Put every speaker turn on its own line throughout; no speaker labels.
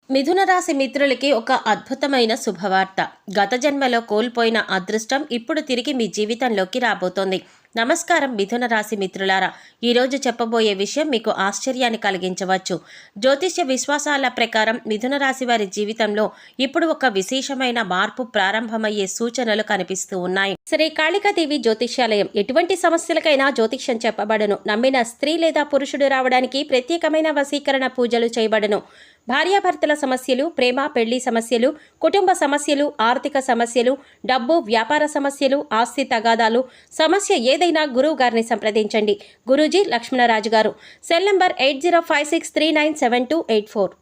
మిథున రాశి మిత్రులకి ఒక అద్భుతమైన శుభవార్త. గత జన్మలో కోల్పోయిన అదృష్టం ఇప్పుడు తిరిగి మీ జీవితంలోకి రాబోతోంది. నమస్కారం మిథున రాశి మిత్రులారా. ఈరోజు చెప్పబోయే విషయం మీకు ఆశ్చర్యాన్ని కలిగించవచ్చు. జ్యోతిష్య విశ్వాసాల ప్రకారం మిథున రాశి వారి జీవితంలో ఇప్పుడు ఒక విశేషమైన మార్పు ప్రారంభమయ్యే సూచనలు కనిపిస్తూ ఉన్నాయి. శ్రీ కాళికాదేవి జ్యోతిష్యాలయం ఎటువంటి సమస్యలకైనా జ్యోతిష్యం చెప్పబడను. నమ్మిన స్త్రీ లేదా పురుషుడు రావడానికి ప్రత్యేకమైన వశీకరణ పూజలు చేయబడను. భార్యాభర్తల సమస్యలు, ప్రేమ పెళ్లి సమస్యలు, కుటుంబ సమస్యలు, ఆర్థిక సమస్యలు, డబ్బు వ్యాపార సమస్యలు, ఆస్తి తగాదాలు, సమస్య ఏదైనా గురువు గారిని సంప్రదించండి. గురూజీ లక్ష్మణరాజు గారు. Cell number 8056397284.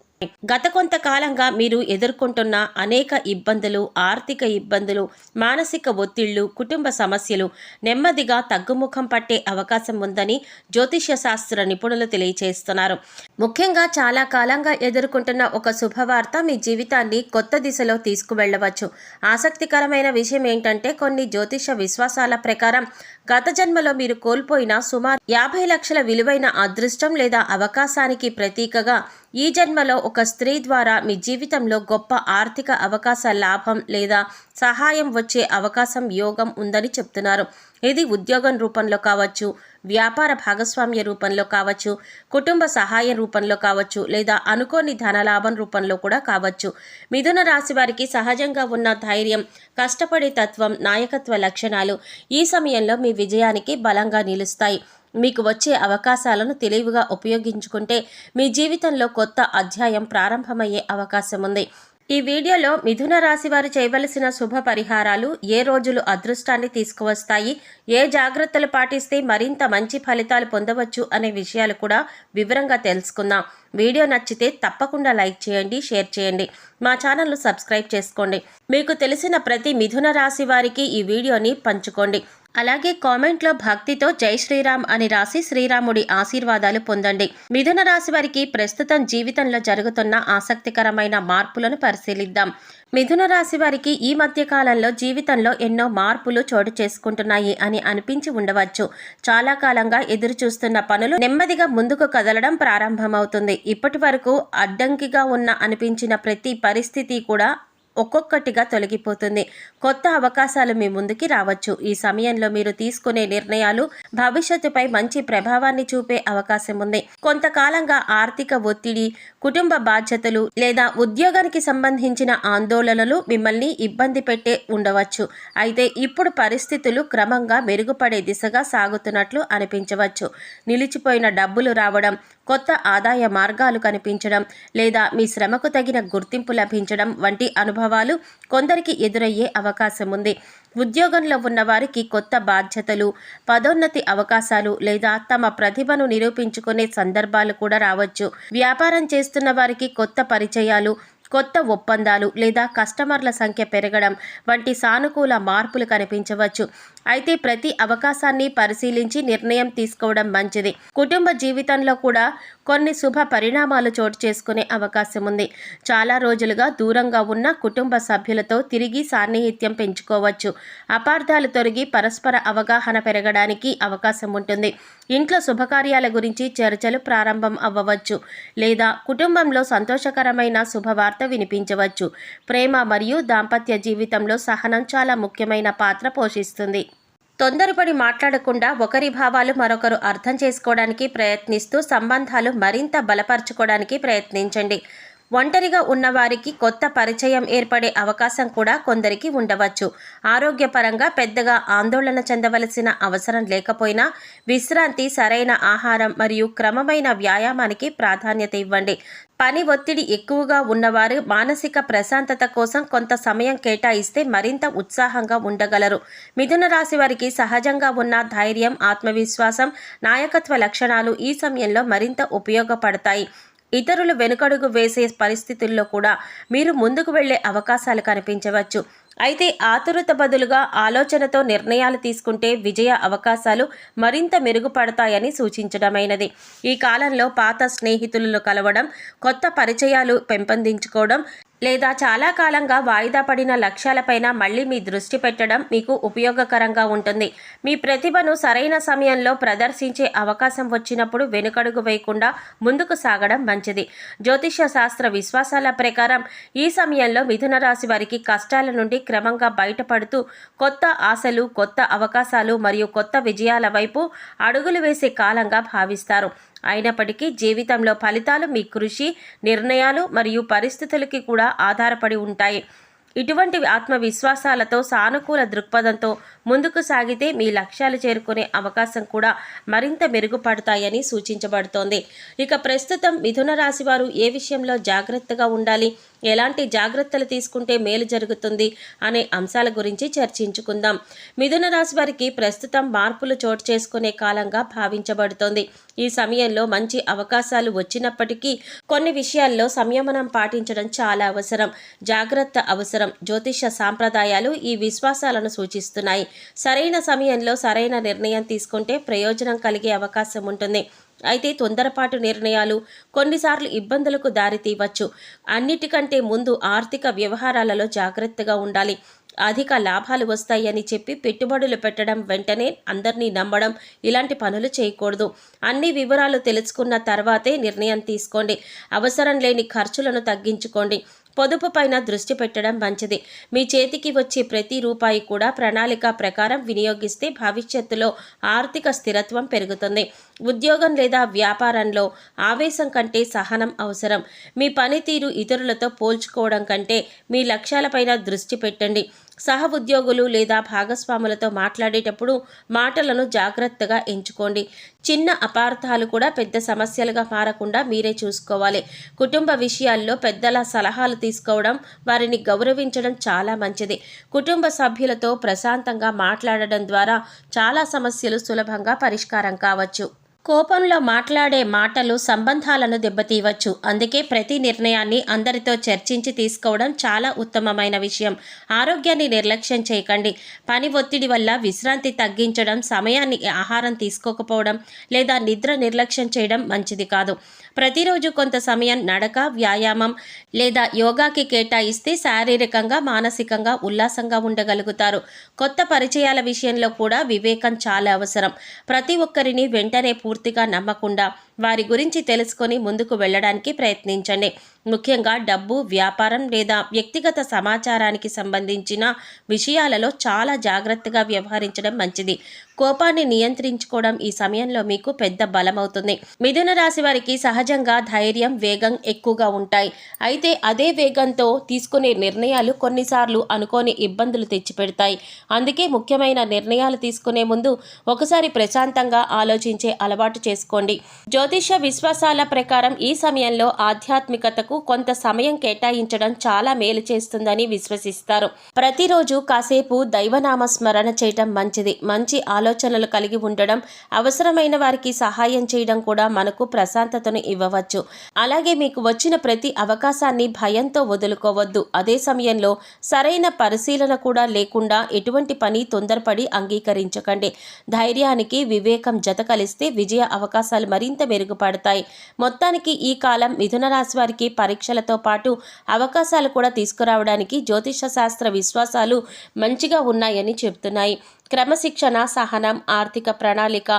గత కొంతకాలంగా మీరు ఎదుర్కొంటున్న అనేక ఇబ్బందులు, ఆర్థిక ఇబ్బందులు, మానసిక ఒత్తిళ్లు, కుటుంబ సమస్యలు నెమ్మదిగా తగ్గుముఖం పట్టే అవకాశం ఉందని జ్యోతిష్య శాస్త్ర నిపుణులు తెలియజేస్తున్నారు. ముఖ్యంగా చాలా కాలంగా ఎదుర్కొంటున్న ఒక శుభవార్త మీ జీవితాన్ని కొత్త దిశలో తీసుకువెళ్లవచ్చు. ఆసక్తికరమైన విషయం ఏంటంటే కొన్ని జ్యోతిష విశ్వాసాల ప్రకారం గత జన్మలో మీరు కోల్పోయిన సుమారు 50 లక్షల విలువైన అదృష్టం లేదా అవకాశానికి ప్రతీకగా ఈ జన్మలో ఒక స్త్రీ ద్వారా మీ జీవితంలో గొప్ప ఆర్థిక అవకాశ లాభం లేదా సహాయం వచ్చే అవకాశం యోగం ఉందని చెప్తున్నారు. ఇది ఉద్యోగం రూపంలో కావచ్చు, వ్యాపార భాగస్వామ్య రూపంలో కావచ్చు, కుటుంబ సహాయం రూపంలో కావచ్చు, లేదా అనుకోని ధనలాభం రూపంలో కూడా కావచ్చు. మిథున రాశి వారికి సహజంగా ఉన్న ధైర్యం, కష్టపడే తత్వం, నాయకత్వ లక్షణాలు ఈ సమయంలో మీ విజయానికి బలంగా నిలుస్తాయి. మీకు వచ్చే అవకాశాలను తెలివిగా ఉపయోగించుకుంటే మీ జీవితంలో కొత్త అధ్యాయం ప్రారంభమయ్యే అవకాశం ఉంది. ఈ వీడియోలో మిథున రాశి వారు చేయవలసిన శుభ పరిహారాలు, ఏ రోజులు అదృష్టాన్ని తీసుకువస్తాయి, ఏ జాగ్రత్తలు పాటిస్తే మరింత మంచి ఫలితాలు పొందవచ్చు అనే విషయాలు కూడా వివరంగా తెలుసుకుందాం. వీడియో నచ్చితే తప్పకుండా లైక్ చేయండి, షేర్ చేయండి, మా ఛానల్ను సబ్స్క్రైబ్ చేసుకోండి. మీకు తెలిసిన ప్రతి మిథున రాశి వారికి ఈ వీడియోని పంచుకోండి. అలాగే కామెంట్లో భక్తితో జై శ్రీరామ్ అని రాసి శ్రీరాముడి ఆశీర్వాదాలు పొందండి. మిథున రాశి వారికి ప్రస్తుతం జీవితంలో జరుగుతున్న ఆసక్తికరమైన మార్పులను పరిశీలిద్దాం. మిథున రాశి వారికి ఈ మధ్య కాలంలో జీవితంలో ఎన్నో మార్పులు చోటు చేసుకుంటున్నాయి అని అనిపించి ఉండవచ్చు. చాలా కాలంగా ఎదురు చూస్తున్న పనులు నెమ్మదిగా ముందుకు కదలడం ప్రారంభమవుతుంది. ఇప్పటి వరకు అడ్డంకిగా ఉన్న అనిపించిన ప్రతి పరిస్థితి కూడా ఒక్కొక్కటిగా తొలగిపోతుంది. కొత్త అవకాశాలు మీ ముందుకి రావచ్చు. ఈ సమయంలో మీరు తీసుకునే నిర్ణయాలు భవిష్యత్తుపై మంచి ప్రభావాన్ని చూపే అవకాశం ఉంది. కొంతకాలంగా ఆర్థిక ఒత్తిడి, కుటుంబ బాధ్యతలు లేదా ఉద్యోగానికి సంబంధించిన ఆందోళనలు మిమ్మల్ని ఇబ్బంది పెట్టే ఉండవచ్చు. అయితే ఇప్పుడు పరిస్థితులు క్రమంగా మెరుగుపడే దిశగా సాగుతున్నట్లు అనిపించవచ్చు. నిలిచిపోయిన డబ్బులు రావడం, కొత్త ఆదాయ మార్గాలు కనిపించడం లేదా మీ శ్రమకు తగిన గుర్తింపు లభించడం వంటి అనుభవాలు కొందరికి ఎదురయ్యే అవకాశం ఉంది. ఉద్యోగంలో ఉన్న వారికి కొత్త బాధ్యతలు, పదోన్నతి అవకాశాలు లేదా తమ ప్రతిభను నిరూపించుకునే సందర్భాలు కూడా రావచ్చు. వ్యాపారం చేస్తున్న వారికి కొత్త పరిచయాలు, కొత్త ఒప్పందాలు లేదా కస్టమర్ల సంఖ్య పెరగడం వంటి సానుకూల మార్పులు కనిపించవచ్చు. అయితే ప్రతి అవకాశాన్ని పరిశీలించి నిర్ణయం తీసుకోవడం మంచిది. కుటుంబ జీవితంలో కూడా కొన్ని శుభ పరిణామాలు చోటు చేసుకునే అవకాశం ఉంది. చాలా రోజులుగా దూరంగా ఉన్న కుటుంబ సభ్యులతో తిరిగి సాన్నిహిత్యం పెంచుకోవచ్చు. అపార్థాలు తొలగి పరస్పర అవగాహన పెరగడానికి అవకాశం ఉంటుంది. ఇంట్లో శుభకార్యాల గురించి చర్చలు ప్రారంభం అవ్వవచ్చు లేదా కుటుంబంలో సంతోషకరమైన శుభవార్త వినిపించవచ్చు. ప్రేమ మరియు దాంపత్య జీవితంలో సహనం చాలా ముఖ్యమైన పాత్ర పోషిస్తుంది. తొందరపడి మాట్లాడకుండా ఒకరి భావాలు మరొకరు అర్థం చేసుకోవడానికి ప్రయత్నిస్తూ సంబంధాలు మరింత బలపరచుకోవడానికి ప్రయత్నించండి. ఒంటరిగా ఉన్నవారికి కొత్త పరిచయం ఏర్పడే అవకాశం కూడా కొందరికి ఉండవచ్చు. ఆరోగ్యపరంగా పెద్దగా ఆందోళన చెందవలసిన అవసరం లేకపోయినా విశ్రాంతి, సరైన ఆహారం మరియు క్రమమైన వ్యాయామానికి ప్రాధాన్యత ఇవ్వండి. పని ఒత్తిడి ఎక్కువగా ఉన్నవారు మానసిక ప్రశాంతత కోసం కొంత సమయం కేటాయిస్తే మరింత ఉత్సాహంగా ఉండగలరు. మిథున రాశి వారికి సహజంగా ఉన్న ధైర్యం, ఆత్మవిశ్వాసం, నాయకత్వ లక్షణాలు ఈ సమయంలో మరింత ఉపయోగపడతాయి. ఇతరులు వెనుకడుగు వేసే పరిస్థితుల్లో కూడా మీరు ముందుకు వెళ్లే అవకాశాలు కనిపించవచ్చు. అయితే ఆతురత బదులుగా ఆలోచనతో నిర్ణయాలు తీసుకుంటే విజయ అవకాశాలు మరింత మెరుగుపడతాయని సూచించడమైనది. ఈ కాలంలో పాత స్నేహితులను కలవడం, కొత్త పరిచయాలు పెంపొందించుకోవడం లేదా చాలా కాలంగా వాయిదా పడిన లక్ష్యాలపైన మళ్ళీ మీ దృష్టి పెట్టడం మీకు ఉపయోగకరంగా ఉంటుంది. మీ ప్రతిభను సరైన సమయంలో ప్రదర్శించే అవకాశం వచ్చినప్పుడు వెనుకడుగు వేయకుండా ముందుకు సాగడం మంచిది. జ్యోతిష్య శాస్త్ర విశ్వాసాల ప్రకారం ఈ సమయంలో మిథున రాశి వారికి కష్టాల నుండి క్రమంగా బయటపడుతూ కొత్త ఆశలు, కొత్త అవకాశాలు మరియు కొత్త విజయాల వైపు అడుగులు వేసే కాలంగా భావిస్తారు. అయినప్పటికీ జీవితంలో ఫలితాలు మీ కృషి, నిర్ణయాలు మరియు పరిస్థితులకి కూడా ఆధారపడి ఉంటాయి. ఇటువంటి ఆత్మవిశ్వాసాలతో, సానుకూల దృక్పథంతో ముందుకు సాగితే మీ లక్ష్యాలు చేరుకునే అవకాశం కూడా మరింత మెరుగుపడతాయని సూచించబడుతోంది. ఇక ప్రస్తుతం మిథున రాశి వారు ఏ విషయంలో జాగ్రత్తగా ఉండాలి, ఎలాంటి జాగ్రత్తలు తీసుకుంటే మేలు జరుగుతుంది అనే అంశాల గురించి చర్చించుకుందాం. మిథున రాశి వారికి ప్రస్తుతం మార్పులు చోటు చేసుకునే కాలంగా భావించబడుతోంది. ఈ సమయంలో మంచి అవకాశాలు వచ్చినప్పటికీ కొన్ని విషయాల్లో సంయమనం పాటించడం చాలా అవసరం. జాగ్రత్త అవసరం. జ్యోతిష సాంప్రదాయాలు ఈ విశ్వాసాలను సూచిస్తున్నాయి. సరైన సమయంలో సరైన నిర్ణయం తీసుకుంటే ప్రయోజనం కలిగే అవకాశం ఉంటుంది. అయితే తొందరపాటు నిర్ణయాలు కొన్నిసార్లు ఇబ్బందులకు దారితీయవచ్చు. అన్నిటికంటే ముందు ఆర్థిక వ్యవహారాలలో జాగ్రత్తగా ఉండాలి. అధిక లాభాలు వస్తాయని చెప్పి పెట్టుబడులు పెట్టడం, వెంటనే అందరినీ నమ్మడం, ఇలాంటి పనులు చేయకూడదు. అన్ని వివరాలు తెలుసుకున్న తర్వాతే నిర్ణయం తీసుకోండి. అవసరం లేని ఖర్చులను తగ్గించుకోండి. పొదుపు పైన దృష్టి పెట్టడం మంచిది. మీ చేతికి వచ్చే ప్రతి రూపాయి కూడా ప్రణాళిక ప్రకారం వినియోగిస్తే భవిష్యత్తులో ఆర్థిక స్థిరత్వం పెరుగుతుంది. ఉద్యోగం లేదా వ్యాపారంలో ఆవేశం కంటే సహనం అవసరం. మీ పనితీరు ఇతరులతో పోల్చుకోవడం కంటే మీ లక్ష్యాలపైన దృష్టి పెట్టండి. సహ ఉద్యోగులు లేదా భాగస్వాములతో మాట్లాడేటప్పుడు మాటలను జాగ్రత్తగా ఎంచుకోండి. చిన్న అపార్థాలు కూడా పెద్ద సమస్యలుగా మారకుండా మీరే చూసుకోవాలి. కుటుంబ విషయాల్లో పెద్దల సలహాలు తీసుకోవడం, వారిని గౌరవించడం చాలా మంచిది. కుటుంబ సభ్యులతో ప్రశాంతంగా మాట్లాడడం ద్వారా చాలా సమస్యలు సులభంగా పరిష్కారం కావచ్చు. కోపంలో మాట్లాడే మాటలు సంబంధాలను దెబ్బతీయవచ్చు. అందుకే ప్రతి నిర్ణయాన్ని అందరితో చర్చించి తీసుకోవడం చాలా ఉత్తమమైన విషయం. ఆరోగ్యాన్ని నిర్లక్ష్యం చేయకండి. పని ఒత్తిడి వల్ల విశ్రాంతి తగ్గించడం, సమయాన్ని ఆహారం తీసుకోకపోవడం లేదా నిద్ర నిర్లక్ష్యం చేయడం మంచిది కాదు. ప్రతిరోజు కొంత సమయం నడక, వ్యాయామం లేదా యోగాకి కేటాయిస్తే శారీరకంగా, మానసికంగా ఉల్లాసంగా ఉండగలుగుతారు. కొత్త పరిచయాల విషయంలో కూడా వివేకం చాలా అవసరం. ప్రతి ఒక్కరిని వెంటనే పూర్తిగా నమ్మకుండా వారి గురించి తెలుసుకొని ముందుకు వెళ్ళడానికి ప్రయత్నించండి. ముఖ్యంగా డబ్బు, వ్యాపారం లేదా వ్యక్తిగత సమాచారానికి సంబంధించిన విషయాలలో చాలా జాగ్రత్తగా వ్యవహరించడం మంచిది. కోపాన్ని నియంత్రించుకోవడం ఈ సమయంలో మీకు పెద్ద బలమవుతుంది. మిథున రాశి వారికి సహజంగా ధైర్యం, వేగం ఎక్కువగా ఉంటాయి. అయితే అదే వేగంతో తీసుకునే నిర్ణయాలు కొన్నిసార్లు అనుకోని ఇబ్బందులు తెచ్చిపెడతాయి. అందుకే ముఖ్యమైన నిర్ణయాలు తీసుకునే ముందు ఒకసారి ప్రశాంతంగా ఆలోచించే అలవాటు చేసుకోండి. జ్యోతిష విశ్వాసాల ప్రకారం ఈ సమయంలో ఆధ్యాత్మికతకు కొంత సమయం కేటాయించడం చాలా మేలు చేస్తుందని విశ్వసిస్తారు. ప్రతిరోజు కాసేపు దైవనామ స్మరణ చేయడం మంచిది. మంచి ఆలోచనలు కలిగి ఉండడం, అవసరమైన వారికి సహాయం చేయడం కూడా మనకు ప్రశాంతతను ఇవ్వవచ్చు. అలాగే మీకు వచ్చిన ప్రతి అవకాశాన్ని భయంతో వదులుకోవద్దు. అదే సమయంలో సరైన పరిశీలన కూడా లేకుండా ఎటువంటి పని తొందరపడి అంగీకరించకండి. ధైర్యానికి వివేకం జత కలిస్తే విజయ అవకాశాలు మరింత మెరుగుపడతాయి. మొత్తానికి ఈ కాలం మిథున రాశి వారికి పరీక్షలతో పాటు అవకాశాలు కూడా తీసుకురావడానికి జ్యోతిష శాస్త్ర విశ్వాసాలు మంచిగా ఉన్నాయని చెబుతున్నాయి. క్రమశిక్షణ, సహనం, ఆర్థిక ప్రణాళిక,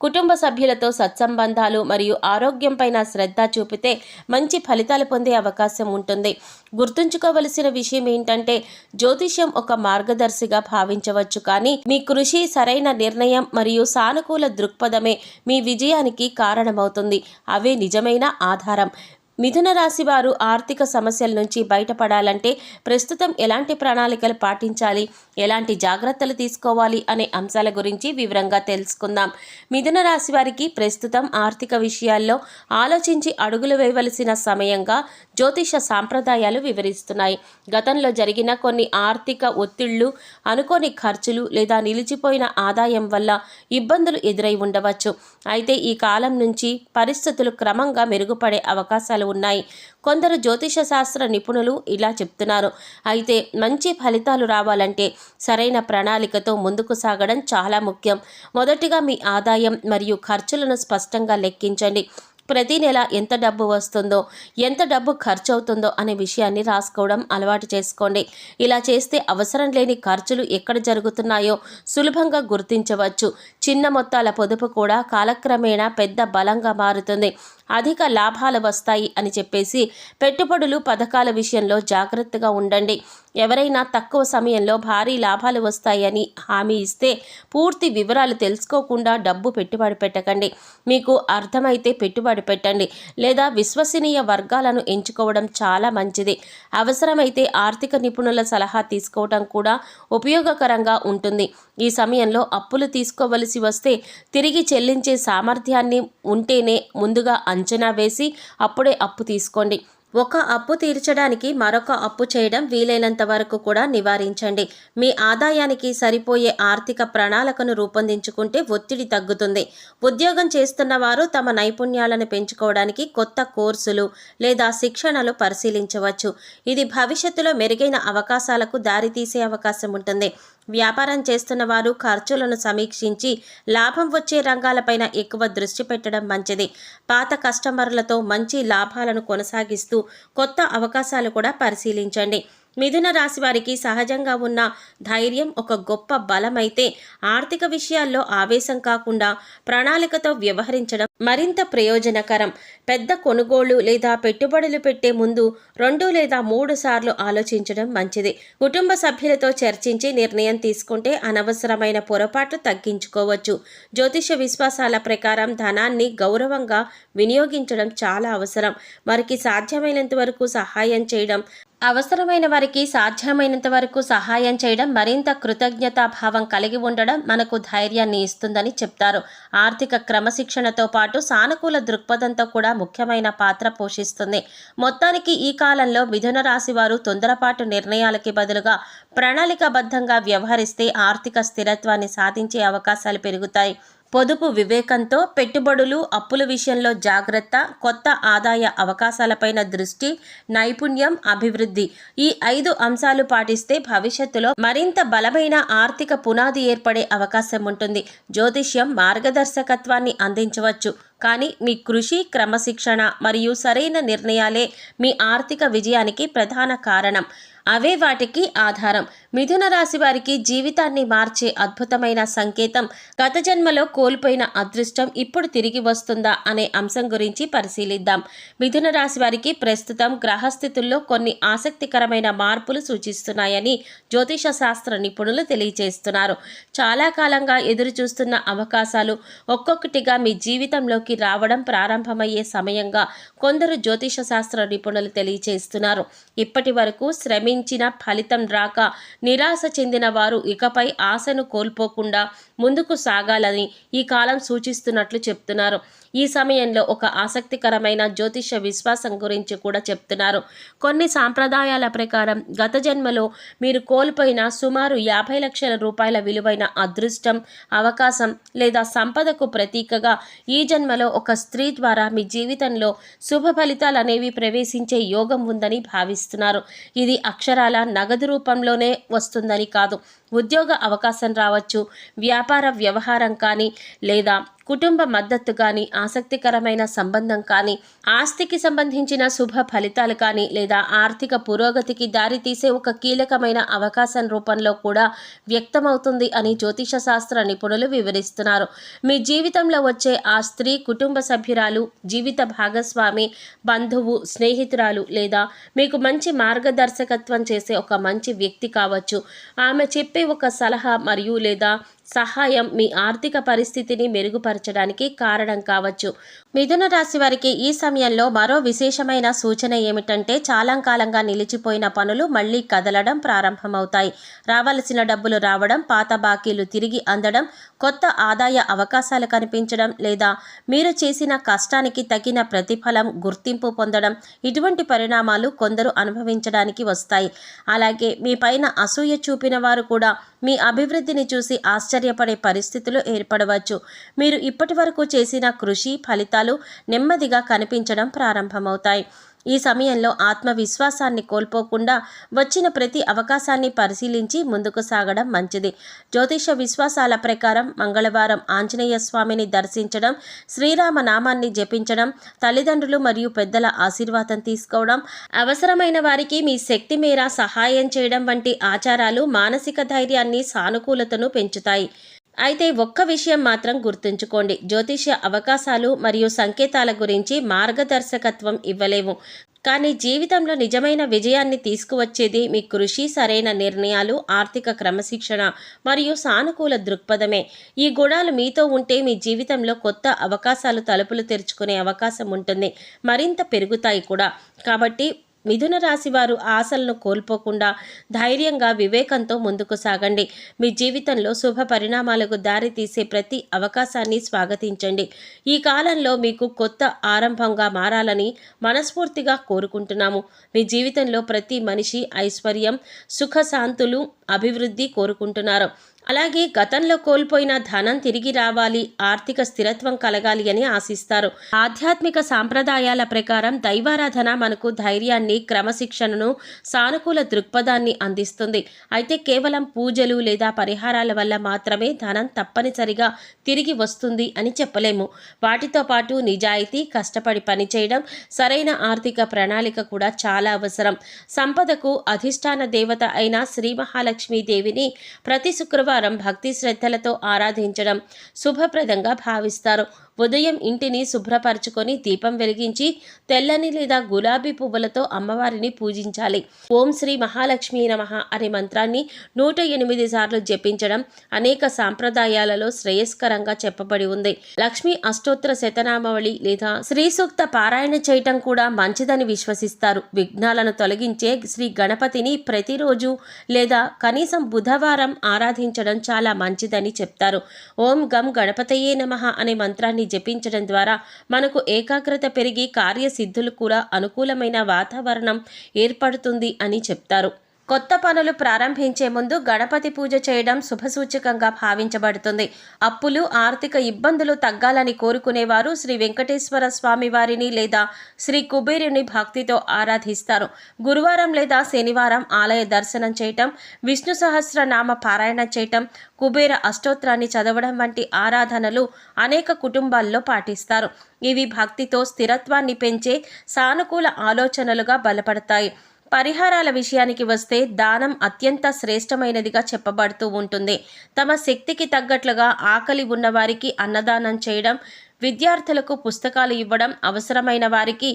కుటుంబ సభ్యులతో సత్సంబంధాలు మరియు ఆరోగ్యంపైన శ్రద్ధ చూపితే మంచి ఫలితాలు పొందే అవకాశం ఉంటుంది. గుర్తుంచుకోవలసిన విషయం ఏంటంటే జ్యోతిష్యం ఒక మార్గదర్శిగా భావించవచ్చు, కానీ మీ కృషి, సరైన నిర్ణయం మరియు సానుకూల దృక్పథమే మీ విజయానికి కారణమవుతుంది. అవే నిజమైన ఆధారం. మిథున రాశి వారు ఆర్థిక సమస్యల నుంచి బయటపడాలంటే ప్రస్తుతం ఎలాంటి ప్రణాళికలు పాటించాలి, ఎలాంటి జాగ్రత్తలు తీసుకోవాలి అనే అంశాల గురించి వివరంగా తెలుసుకుందాం. మిథున రాశి వారికి ప్రస్తుతం ఆర్థిక విషయాల్లో ఆలోచించి అడుగులు వేయవలసిన సమయంగా జ్యోతిష సాంప్రదాయాలు వివరిస్తున్నాయి. గతంలో జరిగిన కొన్ని ఆర్థిక ఒత్తిళ్లు, అనుకోని ఖర్చులు లేదా నిలిచిపోయిన ఆదాయం వల్ల ఇబ్బందులు ఎదురై ఉండవచ్చు. అయితే ఈ కాలం నుంచి పరిస్థితులు క్రమంగా మెరుగుపడే అవకాశాలు ఉన్నాయి. కొందరు జ్యోతిష శాస్త్ర నిపుణులు ఇలా చెప్తున్నారు. అయితే మంచి ఫలితాలు రావాలంటే సరైన ప్రణాళికతో ముందుకు సాగడం చాలా ముఖ్యం. మొదటిగా మీ ఆదాయం మరియు ఖర్చులను స్పష్టంగా లెక్కించండి. ప్రతి నెల ఎంత డబ్బు వస్తుందో, ఎంత డబ్బు ఖర్చు అవుతుందో అనే విషయాన్ని రాసుకోవడం అలవాటు చేసుకోండి. ఇలా చేస్తే అవసరం లేని ఖర్చులు ఎక్కడ జరుగుతున్నాయో సులభంగా గుర్తించవచ్చు. చిన్న మొత్తాల పొదుపు కూడా కాలక్రమేణా పెద్ద బలంగా మారుతుంది. అధిక లాభాలు వస్తాయి అని చెప్పేసి పెట్టుబడులు పథకాల విషయంలో జాగ్రత్తగా ఉండండి. ఎవరైనా తక్కువ సమయంలో భారీ లాభాలు వస్తాయని హామీ ఇస్తే పూర్తి వివరాలు తెలుసుకోకుండా డబ్బు పెట్టుబడి పెట్టకండి. మీకు అర్థమైతే పెట్టుబడి పెట్టండి, లేదా విశ్వసనీయ వర్గాలను ఎంచుకోవడం చాలా మంచిది. అవసరమైతే ఆర్థిక నిపుణుల సలహా తీసుకోవడం కూడా ఉపయోగకరంగా ఉంటుంది. ఈ సమయంలో అప్పులు తీసుకోవలసి వస్తే తిరిగి చెల్లించే సామర్థ్యాన్ని ఉంటేనే ముందుగా అంచనా వేసి అప్పుడే అప్పు తీసుకోండి. ఒక అప్పు తీర్చడానికి మరొక అప్పు చేయడం వీలైనంత వరకు కూడా నివారించండి. మీ ఆదాయానికి సరిపోయే ఆర్థిక ప్రణాళికను రూపొందించుకుంటే ఒత్తిడి తగ్గుతుంది. ఉద్యోగం చేస్తున్న వారు తమ నైపుణ్యాలను పెంచుకోవడానికి కొత్త కోర్సులు లేదా శిక్షణలు పరిశీలించవచ్చు. ఇది భవిష్యత్తులో మెరుగైన అవకాశాలకు దారితీసే అవకాశం ఉంటుంది. వ్యాపారం చేస్తున్న వారు ఖర్చులను సమీక్షించి లాభం వచ్చే రంగాలపైన ఎక్కువ దృష్టి పెట్టడం మంచిది. పాత కస్టమర్లతో మంచి లాభాలను కొనసాగిస్తూ కొత్త అవకాశాలు కూడా పరిశీలించండి. మిథున రాశి వారికి సహజంగా ఉన్న ధైర్యం ఒక గొప్ప బలమైతే ఆర్థిక విషయాల్లో ఆవేశం కాకుండా ప్రణాళికతో వ్యవహరించడం మరింత ప్రయోజనకరం. పెద్ద కొనుగోళ్లు లేదా పెట్టుబడులు పెట్టే ముందు 2 లేదా 3 సార్లు ఆలోచించడం మంచిది. కుటుంబ సభ్యులతో చర్చించి నిర్ణయం తీసుకుంటే అనవసరమైన పొరపాట్లు తగ్గించుకోవచ్చు. జ్యోతిష విశ్వాసాల ప్రకారం ధనాన్ని గౌరవంగా వినియోగించడం చాలా అవసరం. వారికి సాధ్యమైనంత వరకు సహాయం చేయడం మరింత కృతజ్ఞతాభావం కలిగి ఉండడం మనకు ధైర్యాన్ని ఇస్తుందని చెప్తారు. ఆర్థిక క్రమశిక్షణతో పాటు సానుకూల దృక్పథంతో కూడా ముఖ్యమైన పాత్ర పోషిస్తుంది. మొత్తానికి ఈ కాలంలో మిథున రాశి వారు తొందరపాటు నిర్ణయాలకి బదులుగా ప్రణాళికాబద్ధంగా వ్యవహరిస్తే ఆర్థిక స్థిరత్వాన్ని సాధించే అవకాశాలు పెరుగుతాయి. పొదుపు వివేకంతో, పెట్టుబడులు, అప్పుల విషయంలో జాగ్రత్త, కొత్త ఆదాయ అవకాశాలపైన దృష్టి, నైపుణ్యం, అభివృద్ధి ఈ 5 అంశాలు పాటిస్తే భవిష్యత్తులో మరింత బలమైన ఆర్థిక పునాది ఏర్పడే అవకాశం ఉంటుంది. జ్యోతిష్యం మార్గదర్శకత్వాన్ని అందించవచ్చు, కానీ మీ కృషి, క్రమశిక్షణ మరియు సరైన నిర్ణయాలే మీ ఆర్థిక విజయానికి ప్రధాన కారణం. అవే వాటికి ఆధారం. మిథున రాశి వారికి జీవితాన్ని మార్చే అద్భుతమైన సంకేతం గత జన్మలో కోల్పోయిన అదృష్టం ఇప్పుడు తిరిగి వస్తుందా అనే అంశం గురించి పరిశీలిద్దాం. మిథున రాశి వారికి ప్రస్తుతం గ్రహస్థితుల్లో కొన్ని ఆసక్తికరమైన మార్పులు సూచిస్తున్నాయని జ్యోతిష శాస్త్ర నిపుణులు తెలియజేస్తున్నారు. చాలా కాలంగా ఎదురు చూస్తున్న అవకాశాలు ఒక్కొక్కటిగా మీ జీవితంలోకి రావడం ప్రారంభమయ్యే సమయంగా కొందరు జ్యోతిష శాస్త్ర నిపుణులు తెలియజేస్తున్నారు. ఇప్పటి వరకు శ్రమించిన ఫలితం రాక నిరాశ చెందిన వారు ఇకపై ఆశను కోల్పోకుండా ముందుకు సాగాలని ఈ కాలం సూచిస్తున్నట్లు చెప్తున్నారు. ఈ సమయంలో ఒక ఆసక్తికరమైన జ్యోతిష విశ్వాసం గురించి కూడా చెప్తున్నారు. కొన్ని సాంప్రదాయాల ప్రకారం గత జన్మలో మీరు కోల్పోయిన సుమారు 50 లక్షల రూపాయల విలువైన అదృష్టం, అవకాశం లేదా సంపదకు ప్రతీకగా ఈ జన్మలో ఒక స్త్రీ ద్వారా మీ జీవితంలో శుభ ఫలితాలు అనేవి ప్రవేశించే యోగం ఉందని భావిస్తున్నారు. ఇది అక్షరాల నగదు రూపంలోనే వస్తుందని కాదు. ఉద్యోగ అవకాశం రావచ్చు, వ్యాపార వ్యవహారం కానీ లేదా కుటుంబ మద్దతు కానీ, ఆసక్తికరమైన సంబంధం కానీ, ఆస్తికి సంబంధించిన శుభ ఫలితాలు కానీ లేదా ఆర్థిక పురోగతికి దారితీసే ఒక కీలకమైన అవకాశం రూపంలో కూడా వ్యక్తమవుతుంది అని జ్యోతిష శాస్త్ర నిపుణులు వివరిస్తున్నారు. మీ జీవితంలో వచ్చే ఆ స్త్రీ కుటుంబ సభ్యురాలు, జీవిత భాగస్వామి, బంధువు, స్నేహితురాలు లేదా మీకు మంచి మార్గదర్శకత్వం చేసే ఒక మంచి వ్యక్తి కావచ్చు. ఆమె చెప్పే ఒక సలహా మరియు లేదా సహాయం మీ ఆర్థిక పరిస్థితిని మెరుగుపరచడానికి కారణం కావచ్చు. మిథున రాశి వారికి ఈ సమయంలో మరో విశేషమైన సూచన ఏమిటంటే చాలా కాలంగా నిలిచిపోయిన పనులు మళ్ళీ కదలడం ప్రారంభమవుతాయి. రావాల్సిన డబ్బులు రావడం, పాత బాకీలు తిరిగి అందడం, కొత్త ఆదాయ అవకాశాలు కనిపించడం లేదా మీరు చేసిన కష్టానికి తగిన ప్రతిఫలం, గుర్తింపు పొందడం ఇటువంటి పరిణామాలు కొందరు అనుభవించడానికి వస్తాయి. అలాగే మీ పైన అసూయ చూపిన వారు కూడా మీ అభివృద్ధిని చూసి ఆశ్చర్య ఆశ్చర్యపడే పరిస్థితులు ఏర్పడవచ్చు. మీరు ఇప్పటివరకు చేసిన కృషి ఫలితాలు నెమ్మదిగా కనిపించడం ప్రారంభమవుతాయి. ఈ సమయంలో ఆత్మవిశ్వాసాన్ని కోల్పోకుండా వచ్చిన ప్రతి అవకాశాన్ని పరిశీలించి ముందుకు సాగడం మంచిది. జ్యోతిష విశ్వాసాల ప్రకారం మంగళవారం ఆంజనేయ స్వామిని దర్శించడం, శ్రీరామ నామాన్ని జపించడం, తల్లిదండ్రులు మరియు పెద్దల ఆశీర్వాదం తీసుకోవడం, అవసరమైన వారికి మీ శక్తి మేర సహాయం చేయడం వంటి ఆచారాలు మానసిక ధైర్యాన్ని, సానుకూలతను పెంచుతాయి. అయితే ఒక్క విషయం మాత్రం గుర్తుంచుకోండి, జ్యోతిష్య అవకాశాలు మరియు సంకేతాల గురించి మార్గదర్శకత్వం ఇవ్వలేము. కానీ జీవితంలో నిజమైన విజయాన్ని తీసుకువచ్చేది మీ కృషి, సరైన నిర్ణయాలు, ఆర్థిక క్రమశిక్షణ మరియు సానుకూల దృక్పథమే. ఈ గుణాలు మీతో ఉంటే మీ జీవితంలో కొత్త అవకాశాలు తలుపులు తెరుచుకునే అవకాశం ఉంటుంది, మరింత పెరుగుతాయి కూడా. కాబట్టి మిథున రాశి వారు ఆశలను కోల్పోకుండా ధైర్యంగా, వివేకంతో ముందుకు సాగండి. మీ జీవితంలో శుభ పరిణామాలకు దారి తీసే ప్రతి అవకాశాన్ని స్వాగతించండి. ఈ కాలంలో మీకు కొత్త ఆరంభంగా మారాలని మనస్ఫూర్తిగా కోరుకుంటున్నాము. మీ జీవితంలో ప్రతి మనిషి ఐశ్వర్యం, సుఖశాంతులు, అభివృద్ధి కోరుకుంటున్నారు. అలాగే గతంలో కోల్పోయిన ధనం తిరిగి రావాలి, ఆర్థిక స్థిరత్వం కలగాలి అని ఆశిస్తారు. ఆధ్యాత్మిక సాంప్రదాయాల ప్రకారం దైవారాధన మనకు ధైర్యాన్ని, క్రమశిక్షణను, సానుకూల దృక్పథాన్ని అందిస్తుంది. అయితే కేవలం పూజలు లేదా పరిహారాల వల్ల మాత్రమే ధనం తప్పనిసరిగా తిరిగి వస్తుంది అని చెప్పలేము. వాటితో పాటు నిజాయితీ, కష్టపడి పనిచేయడం, సరైన ఆర్థిక ప్రణాళిక కూడా చాలా అవసరం. సంపదకు అధిష్టాన దేవత అయిన శ్రీ మహాలక్ష్మీదేవిని ప్రతి శుక్రవారం భక్తి శ్రద్ధలతో ఆరాధించడం శుభప్రదంగా భావిస్తారు. ఉదయం ఇంటిని శుభ్రపరచుకొని దీపం వెలిగించి తెల్లని లేదా గులాబీ పువ్వులతో అమ్మవారిని పూజించాలి. ఓం శ్రీ మహాలక్ష్మీ నమః అనే మంత్రాన్ని 108 సార్లు జపించడం అనేక సాంప్రదాయాలలో శ్రేయస్కరంగా చెప్పబడి ఉంది. లక్ష్మీ అష్టోత్తర శతనామావళి లేదా శ్రీ సూక్త పారాయణ చేయటం కూడా మంచిదని విశ్వసిస్తారు. విఘ్నాలను తొలగించే శ్రీ గణపతిని ప్రతిరోజు లేదా కనీసం బుధవారం ఆరాధించడం చాలా మంచిదని చెప్తారు. ఓం గం గణపతయే నమః అనే మంత్రాన్ని జపించడం ద్వారా మనకు ఏకాగ్రత పెరిగి కార్యసిద్ధులు కూడా అనుకూలమైన వాతావరణం ఏర్పడుతుంది అని చెప్తారు. కొత్త పనులు ప్రారంభించే ముందు గణపతి పూజ చేయడం శుభసూచకంగా భావించబడుతుంది. అప్పులు, ఆర్థిక ఇబ్బందులు తగ్గాలని కోరుకునేవారు శ్రీ వెంకటేశ్వర స్వామి వారిని లేదా శ్రీ కుబేరుని భక్తితో ఆరాధిస్తారు. గురువారం లేదా శనివారం ఆలయ దర్శనం చేయటం, విష్ణు సహస్రనామ పారాయణ చేయటం, కుబేర అష్టోత్తరాన్ని చదవడం వంటి ఆరాధనలు అనేక కుటుంబాల్లో పాటిస్తారు. ఇవి భక్తితో స్థిరత్వాన్ని పెంచే సానుకూల ఆలోచనలుగా బలపడతాయి. పరిహారాల విషయానికి వస్తే దానం అత్యంత శ్రేష్టమైనదిగా చెప్పబడుతూ ఉంటుంది. తమ శక్తికి తగ్గట్లుగా ఆకలి ఉన్నవారికి అన్నదానం చేయడం, విద్యార్థులకు పుస్తకాలు ఇవ్వడం, అవసరమైన వారికి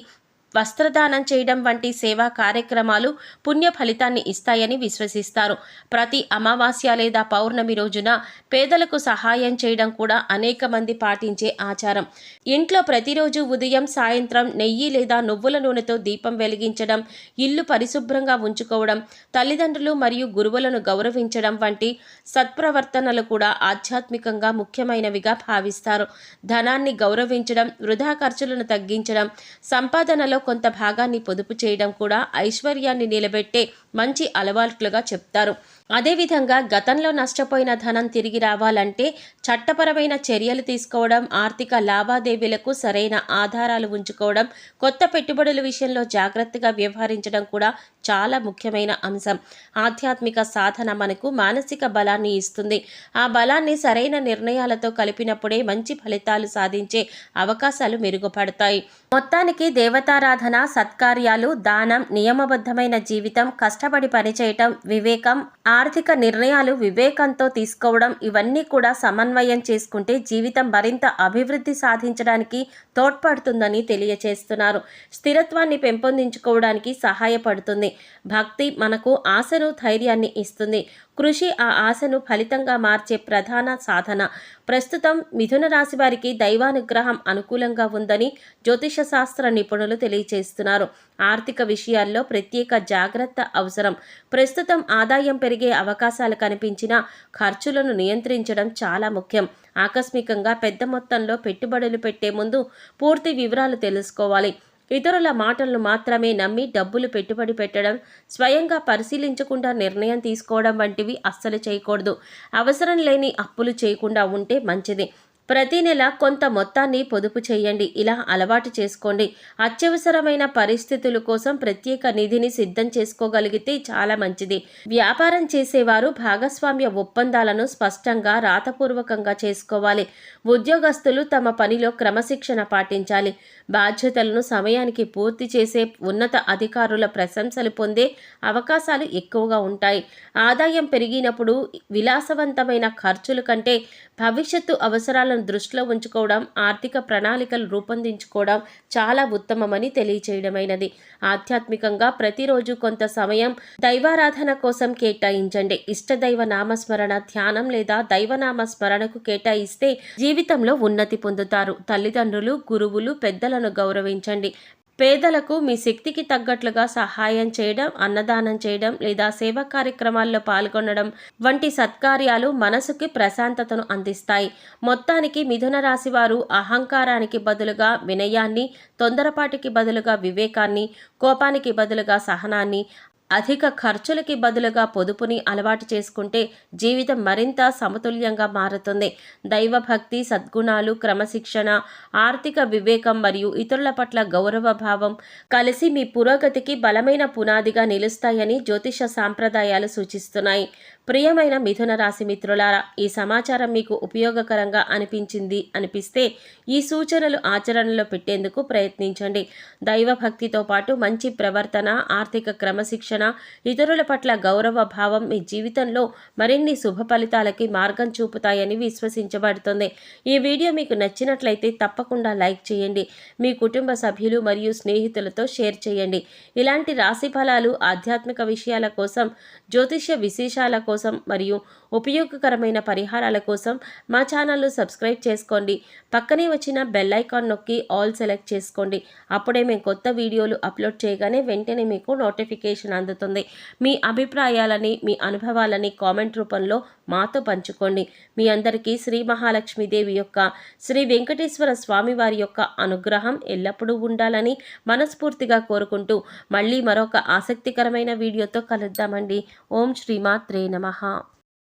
వస్త్రదానం చేయడం వంటి సేవా కార్యక్రమాలు పుణ్య ఫలితాన్ని ఇస్తాయని విశ్వసిస్తారు. ప్రతి అమావాస్య లేదా పౌర్ణమి రోజున పేదలకు సహాయం చేయడం కూడా అనేక మంది పాటించే ఆచారం. ఇంట్లో ప్రతిరోజు ఉదయం, సాయంత్రం నెయ్యి లేదా నువ్వుల నూనెతో దీపం వెలిగించడం, ఇల్లు పరిశుభ్రంగా ఉంచుకోవడం, తల్లిదండ్రులు మరియు గురువులను గౌరవించడం వంటి సత్ప్రవర్తనలు కూడా ఆధ్యాత్మికంగా ముఖ్యమైనవిగా భావిస్తారు. ధనాన్ని గౌరవించడం, వృధా ఖర్చులను తగ్గించడం, సంపాదనలో కొంత భాగాన్ని పొదుపు చేయడం కూడా ఐశ్వర్యాన్ని నిలబెట్టే మంచి అలవాట్లుగా చెప్తారు. అదేవిధంగా గతంలో నష్టపోయిన ధనం తిరిగి రావాలంటే చట్టపరమైన చర్యలు తీసుకోవడం, ఆర్థిక లావాదేవీలకు సరైన ఆధారాలు ఉంచుకోవడం, కొత్త పెట్టుబడుల విషయంలో జాగ్రత్తగా వ్యవహరించడం కూడా చాలా ముఖ్యమైన అంశం. ఆధ్యాత్మిక సాధన మనకు మానసిక బలాన్ని ఇస్తుంది. ఆ బలాన్ని సరైన నిర్ణయాలతో కలిపినప్పుడే మంచి ఫలితాలు సాధించే అవకాశాలు మెరుగుపడతాయి. మొత్తానికి దేవతారాధన, సత్కార్యాలు, దానం, నియమబద్ధమైన జీవితం, కష్టపడి పనిచేయటం, వివేకం, ఆర్థిక నిర్ణయాలు వివేకంతో తీసుకోవడం ఇవన్నీ కూడా సమన్వయం చేసుకుంటే జీవితం మరింత అభివృద్ధి సాధించడానికి తోడ్పడుతుందని తెలియచేస్తున్నారు. స్థిరత్వాన్ని పెంపొందించుకోవడానికి సహాయపడుతుంది. భక్తి మనకు ఆశను, ధైర్యాన్ని ఇస్తుంది. కృషి ఆ ఆశను ఫలితంగా మార్చే ప్రధాన సాధన. ప్రస్తుతం మిథున రాశి వారికి దైవానుగ్రహం అనుకూలంగా ఉందని జ్యోతిష శాస్త్ర నిపుణులు తెలియజేస్తున్నారు. ఆర్థిక విషయాల్లో ప్రత్యేక జాగ్రత్త అవసరం. ప్రస్తుతం ఆదాయం పెరిగే అవకాశాలు కనిపించినా ఖర్చులను నియంత్రించడం చాలా ముఖ్యం. ఆకస్మికంగా పెద్ద మొత్తంలో పెట్టుబడులు పెట్టే ముందు పూర్తి వివరాలు తెలుసుకోవాలి. ఇతరుల మాటలను మాత్రమే నమ్మి డబ్బులు పెట్టుబడి పెట్టడం, స్వయంగా పరిశీలించకుండా నిర్ణయం తీసుకోవడం వంటివి అస్సలు చేయకూడదు. అవసరం లేని అప్పులు చేయకుండా ఉంటే మంచిది. ప్రతి నెల కొంత మొత్తాన్ని పొదుపు చేయండి. ఇలా అలవాటు చేసుకోండి. అత్యవసరమైన పరిస్థితుల కోసం ప్రత్యేక నిధిని సిద్ధం చేసుకోగలిగితే చాలా మంచిది. వ్యాపారం చేసేవారు భాగస్వామ్య ఒప్పందాలను స్పష్టంగా రాతపూర్వకంగా చేసుకోవాలి. ఉద్యోగస్తులు తమ పనిలో క్రమశిక్షణ పాటించాలి. బాధ్యతలను సమయానికి పూర్తి చేసే ఉన్నత అధికారుల ప్రశంసలు పొందే అవకాశాలు ఎక్కువగా ఉంటాయి. ఆదాయం పెరిగినప్పుడు విలాసవంతమైన ఖర్చుల కంటే భవిష్యత్తు అవసరాలను దృష్టిలో ఉంచుకోవడం, ఆర్థిక ప్రణాళికలు రూపొందించుకోవడం చాలా ఉత్తమమని తెలియచేయడమైనది. ఆధ్యాత్మికంగా ప్రతిరోజు కొంత సమయం దైవారాధన కోసం కేటాయించండి. ఇష్టదైవ నామస్మరణ, ధ్యానం లేదా దైవనామ స్మరణకు కేటాయిస్తే జీవితంలో ఉన్నతి పొందుతారు. తల్లిదండ్రులు, గురువులు, పెద్దలను గౌరవించండి. పేదలకు మీ శక్తికి తగ్గట్లుగా సహాయం చేయడం, అన్నదానం చేయడం లేదా సేవా కార్యక్రమాల్లో పాల్గొనడం వంటి సత్కార్యాలు మనసుకి ప్రశాంతతను అందిస్తాయి. మొత్తానికి మిథున రాశి వారు అహంకారానికి బదులుగా వినయాన్ని, తొందరపాటికి బదులుగా వివేకాన్ని, కోపానికి బదులుగా సహనాన్ని, అధిక ఖర్చులకి బదులుగా పొదుపుని అలవాటు చేసుకుంటే జీవితం మరింత సమతుల్యంగా మారుతుంది. దైవభక్తి, సద్గుణాలు, క్రమశిక్షణ, ఆర్థిక వివేకం మరియు ఇతరుల పట్ల గౌరవ భావం కలిసి మీ పురోగతికి బలమైన పునాదిగా నిలుస్తాయని జ్యోతిష సాంప్రదాయాలు సూచిస్తున్నాయి. ప్రియమైన మిథున రాశి మిత్రులారా, ఈ సమాచారం మీకు ఉపయోగకరంగా అనిపిస్తే ఈ సూచనలు ఆచరణలో పెట్టేందుకు ప్రయత్నించండి. దైవభక్తితో పాటు మంచి ప్రవర్తన, ఆర్థిక క్రమశిక్షణ, ఇతరుల పట్ల గౌరవ భావం మీ జీవితంలో మరిన్ని శుభ ఫలితాలకి మార్గం చూపుతాయని విశ్వసించబడుతుంది. ఈ వీడియో మీకు నచ్చినట్లయితే తప్పకుండా లైక్ చేయండి. మీ కుటుంబ సభ్యులు మరియు స్నేహితులతో షేర్ చేయండి. ఇలాంటి రాశి ఫలాలు, ఆధ్యాత్మిక విషయాల కోసం, జ్యోతిష్య విశేషాల కోసం మరియు ఉపయోగకరమైన పరిహారాల కోసం మా ఛానల్ను సబ్స్క్రైబ్ చేసుకోండి. పక్కనే వచ్చిన బెల్ ఐకాన్ నొక్కి ఆల్ సెలెక్ట్ చేసుకోండి. అప్పుడే మేము కొత్త వీడియోలు అప్లోడ్ చేయగానే వెంటనే మీకు నోటిఫికేషన్ అందుతుంది. మీ అభిప్రాయాలని, మీ అనుభవాలని కామెంట్ రూపంలో మాతో పంచుకోండి. మీ అందరికీ శ్రీ మహాలక్ష్మీదేవి యొక్క, శ్రీ వెంకటేశ్వర స్వామి వారి యొక్క అనుగ్రహం ఎల్లప్పుడూ ఉండాలని మనస్ఫూర్తిగా కోరుకుంటూ మళ్ళీ మరొక ఆసక్తికరమైన వీడియోతో కలుద్దామండి. ఓం శ్రీమాత్రే నమః.